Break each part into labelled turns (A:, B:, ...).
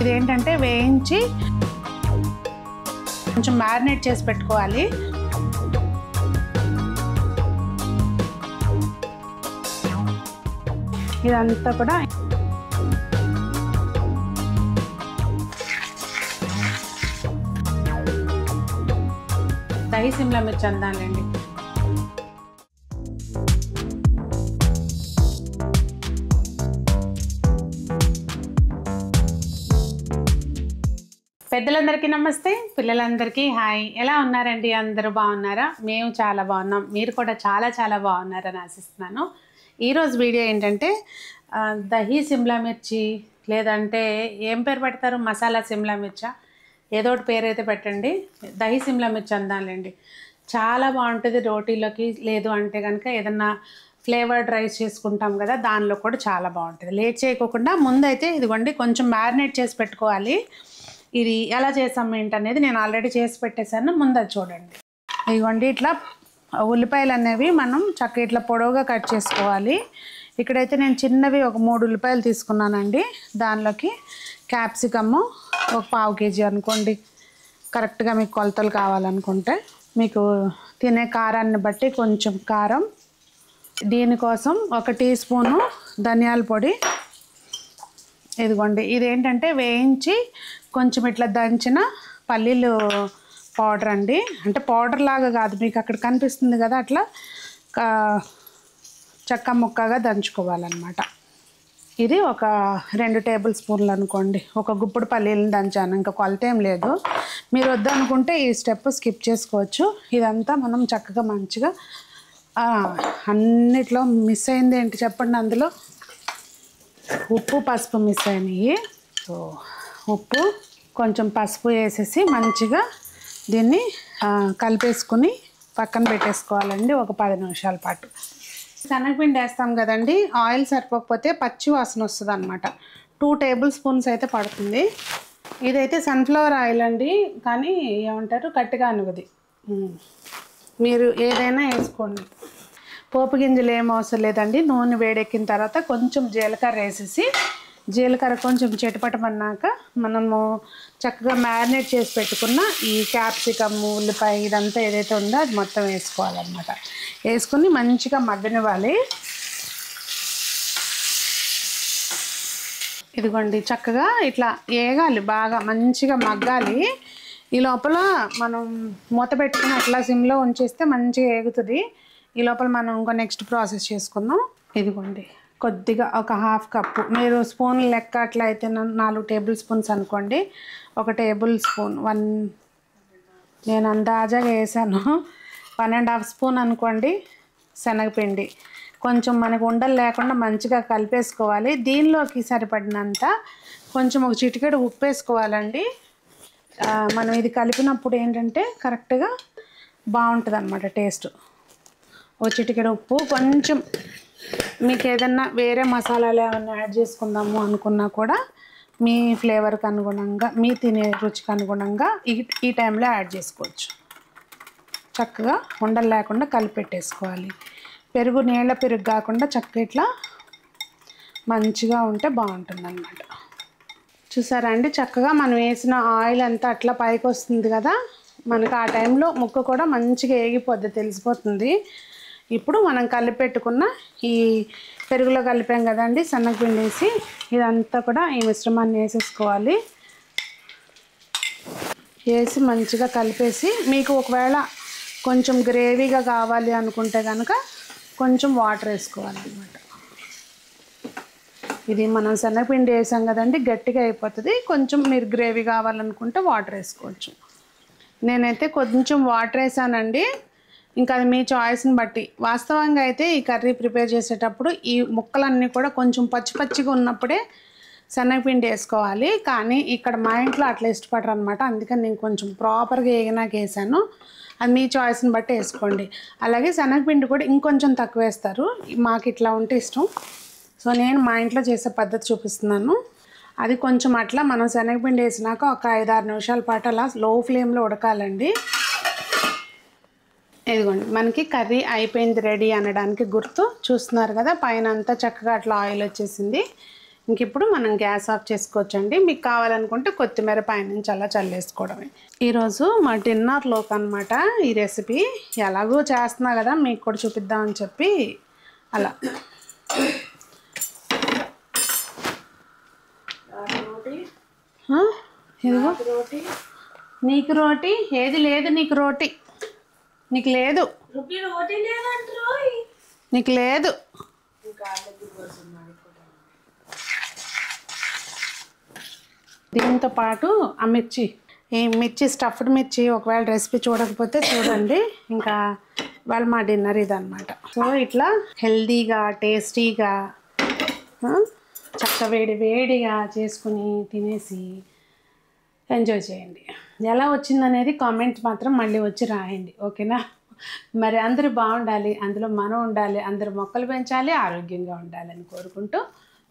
A: ఇదేంటంటే వేయించి కొంచెం మ్యారినేట్ చేసి పెట్టుకోవాలి. ఇదంతా కూడా దహి సిమ్లా మిర్చి అందాలండి. పెద్దలందరికీ నమస్తే, పిల్లలందరికీ హాయ్. ఎలా ఉన్నారండి? అందరూ బాగున్నారా? మేము చాలా బాగున్నాం. మీరు కూడా చాలా చాలా బాగున్నారని ఆశిస్తున్నాను. ఈరోజు వీడియో ఏంటంటే దహి సిమ్లా మిర్చి, లేదంటే ఏం పేరు పెడతారు, మసాలా సిమ్లా మిర్చా, ఏదో ఒకటి పేరు అయితే పెట్టండి. దహి సిమ్లా మిర్చి అందాలండి. చాలా బాగుంటుంది రోటీలోకి, లేదు అంటే కనుక ఏదన్నా ఫ్లేవర్డ్ రైస్ చేసుకుంటాం కదా, దానిలో కూడా చాలా బాగుంటుంది. లేట్ చేయకోకుండా ముందైతే ఇదిగోండి కొంచెం మ్యారినేట్ చేసి పెట్టుకోవాలి. ఇది ఎలా చేసాము ఏంటనేది నేను ఆల్రెడీ చేసి పెట్టేశాను, ముందు అది చూడండి. ఇదిగోండి ఇట్లా ఉల్లిపాయలు అనేవి మనం చక్కగా ఇట్లా పొడవుగా కట్ చేసుకోవాలి. ఇక్కడైతే నేను చిన్నవి ఒక 3 ఉల్లిపాయలు తీసుకున్నానండి. దానిలోకి క్యాప్సికము ఒక 1/2 కేజీ అనుకోండి, కరెక్ట్గా మీకు కొలతలు కావాలనుకుంటే. మీకు తినే కారాన్ని బట్టి కొంచెం కారం. దీనికోసం 1 టీ స్పూను ధనియాల పొడి. ఇదిగోండి ఇదేంటంటే వేయించి కొంచెం ఇట్లా దంచిన పల్లీలు పౌడర్ అండి. అంటే పౌడర్ లాగా కాదు, మీకు అక్కడ కనిపిస్తుంది కదా, అట్లా చెక్క ముక్కగా దంచుకోవాలన్నమాట. ఇది ఒక 2 టేబుల్ స్పూన్లు అనుకోండి. ఒక గుప్పుడు పల్లీలను దంచాను, ఇంకా కొలత ఏం లేదు. మీరు వద్దనుకుంటే ఈ స్టెప్ స్కిప్ చేసుకోవచ్చు. ఇదంతా మనం చక్కగా మంచిగా అన్నిట్లో మిస్ అయింది ఏంటి చెప్పండి, అందులో ఉప్పు పసుపు మిస్ అయినాయి. సో ఉప్పు కొంచెం పసుపు వేసేసి మంచిగా దీన్ని కలిపేసుకుని పక్కన పెట్టేసుకోవాలండి ఒక 10 నిమిషాల పాటు. శనగపిండి వేస్తాం కదండి, ఆయిల్ సరిపోకపోతే పచ్చి వాసన వస్తుంది అనమాట. 2 టేబుల్ స్పూన్స్ అయితే పడుతుంది. ఇదైతే సన్ఫ్లవర్ ఆయిల్ అండి, కానీ ఏమంటారు గట్టిగా అనుగుది. మీరు ఏదైనా వేసుకోండి, పోపు గింజలు ఏం అవసరం లేదండి. నూనె వేడెక్కిన తర్వాత కొంచెం జీలకర్ర వేసేసి, జీలకర్ర కొంచెం చిటపటమన్నాక మనము చక్కగా మ్యారినేట్ చేసి పెట్టుకున్న ఈ క్యాప్సికమ్, ఉల్లిపాయ ఇదంతా ఏదైతే ఉందో అది మొత్తం వేసుకోవాలన్నమాట. వేసుకుని మంచిగా మగ్గనివ్వాలి. ఇదిగోండి చక్కగా ఇట్లా ఏగాలి, బాగా మంచిగా మగ్గాలి. ఈ లోపల మనం మూత పెట్టుకుని అట్లా సిమ్లో ఉంచేస్తే మంచిగా ఏగుతుంది. ఈ లోపల మనం ఇంకో నెక్స్ట్ ప్రాసెస్ చేసుకుందాం. ఇదిగోండి కొద్దిగా ఒక 1/2 కప్పు, మీరు స్పూన్ లెక్క అట్లా అయితే 4 టేబుల్ స్పూన్స్ అనుకోండి. 1 టేబుల్ స్పూన్, నేను అందాజాగా వేసాను, 1.5 స్పూన్ అనుకోండి శనగపిండి. కొంచెం మనకు ఉండలు లేకుండా మంచిగా కలిపేసుకోవాలి. దీనిలోకి సరిపడినంత కొంచెం ఒక చిటికెడు ఉప్పు వేసుకోవాలండి. మనం ఇది కలిపినప్పుడు ఏంటంటే కరెక్ట్గా బాగుంటుంది అన్నమాట టేస్ట్. ఒక చిటికెడు ఉప్పు, కొంచెం మీకు ఏదన్నా వేరే మసాలాలు ఏమన్నా యాడ్ చేసుకుందాము అనుకున్నా కూడా మీ ఫ్లేవర్కి అనుగుణంగా, మీ తినే రుచికి అనుగుణంగా ఈ టైంలో యాడ్ చేసుకోవచ్చు. చక్కగా ఉండలు లేకుండా కలిపెట్టేసుకోవాలి. పెరుగు నీళ్ళ పెరుగు కాకుండా చక్కగా ఇట్లా మంచిగా ఉంటే బాగుంటుంది అన్నమాట. చూసారా అండి, చక్కగా మనం వేసిన ఆయిల్ అంతా అట్లా పైకి వస్తుంది కదా, మనకు ఆ టైంలో ముక్క కూడా మంచిగా ఏగిపోద్ది, తెలిసిపోతుంది. ఇప్పుడు మనం కలిపెట్టుకున్న ఈ పెరుగులో కలిపాం కదండి శనగపిండి వేసి, ఇదంతా కూడా ఈ మిశ్రమాన్ని వేసేసుకోవాలి. వేసి మంచిగా కలిపేసి, మీకు ఒకవేళ కొంచెం గ్రేవీగా కావాలి అనుకుంటే కనుక కొంచెం వాటర్ వేసుకోవాలన్నమాట. ఇది మనం శనగపిండి వేసాం కదండి, గట్టిగా అయిపోతుంది. కొంచెం మీరు గ్రేవీ కావాలనుకుంటే వాటర్ వేసుకోవచ్చు. నేనైతే కొంచెం వాటర్ వేసానండి, ఇంకా అది మీ చాయిస్ని బట్టి. వాస్తవంగా అయితే ఈ కర్రీ ప్రిపేర్ చేసేటప్పుడు ఈ ముక్కలన్నీ కూడా కొంచెం పచ్చి పచ్చిగా ఉన్నప్పుడే శనగపిండి వేసుకోవాలి. కానీ ఇక్కడ మా ఇంట్లో అట్లా ఇష్టపడరు అనమాట, అందుకని నేను కొంచెం ప్రాపర్గా వేగినాక వేసాను. అది మీ చాయిస్ని బట్టి వేసుకోండి. అలాగే శనగపిండి కూడా ఇంకొంచెం తక్కువ వేస్తారు, మాకు ఇట్లా ఉంటే ఇష్టం. సో నేను మా ఇంట్లో చేసే పద్ధతి చూపిస్తున్నాను. అది కొంచెం అట్లా మనం శనగపిండి వేసినాక ఒక 5-6 నిమిషాల పాటు అలా లో ఫ్లేమ్లో ఉడకాలండి. ఇదిగోండి మనకి కర్రీ అయిపోయింది, రెడీ అనడానికి గుర్తు. చూస్తున్నారు కదా, పైన అంతా చక్కగా అట్లా ఆయిల్ వచ్చేసింది. ఇంక ఇప్పుడు మనం గ్యాస్ ఆఫ్ చేసుకోవచ్చండి. మీకు కావాలనుకుంటే కొత్తిమీర పైనుంచి అలా చల్లేసుకోవడమే. ఈరోజు మా డిన్నర్లోకి అనమాట ఈ రెసిపీ. ఎలాగో చేస్తున్నా కదా మీకు కూడా చూపిద్దామని చెప్పి అలా. ఇదిగో నీకు రోటీ ఏది లేదు, నీకు రోటీ నీకు లేదు, నీకు లేదు. దీంతో పాటు ఆ మిర్చి, ఈ మిర్చి స్టఫ్డ్ మిర్చి ఒకవేళ రెసిపీ చూడకపోతే చూడండి. ఇంకా వాళ్ళ మా డిన్నర్ ఇదన్నమాట. సో ఇట్లా హెల్దీగా టేస్టీగా చక్క వేడిగా చేసుకుని తినేసి ఎంజాయ్ చేయండి. ఎలా వచ్చిందనేది కామెంట్ మాత్రం మళ్ళీ వచ్చి రాయండి, ఓకేనా? మరి అందరూ బాగుండాలి, అందులో మనం ఉండాలి, అందరూ మొక్కలు పెంచాలి, ఆరోగ్యంగా ఉండాలని కోరుకుంటూ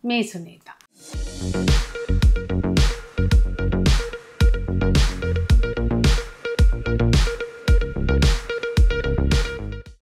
A: మీ సునీత.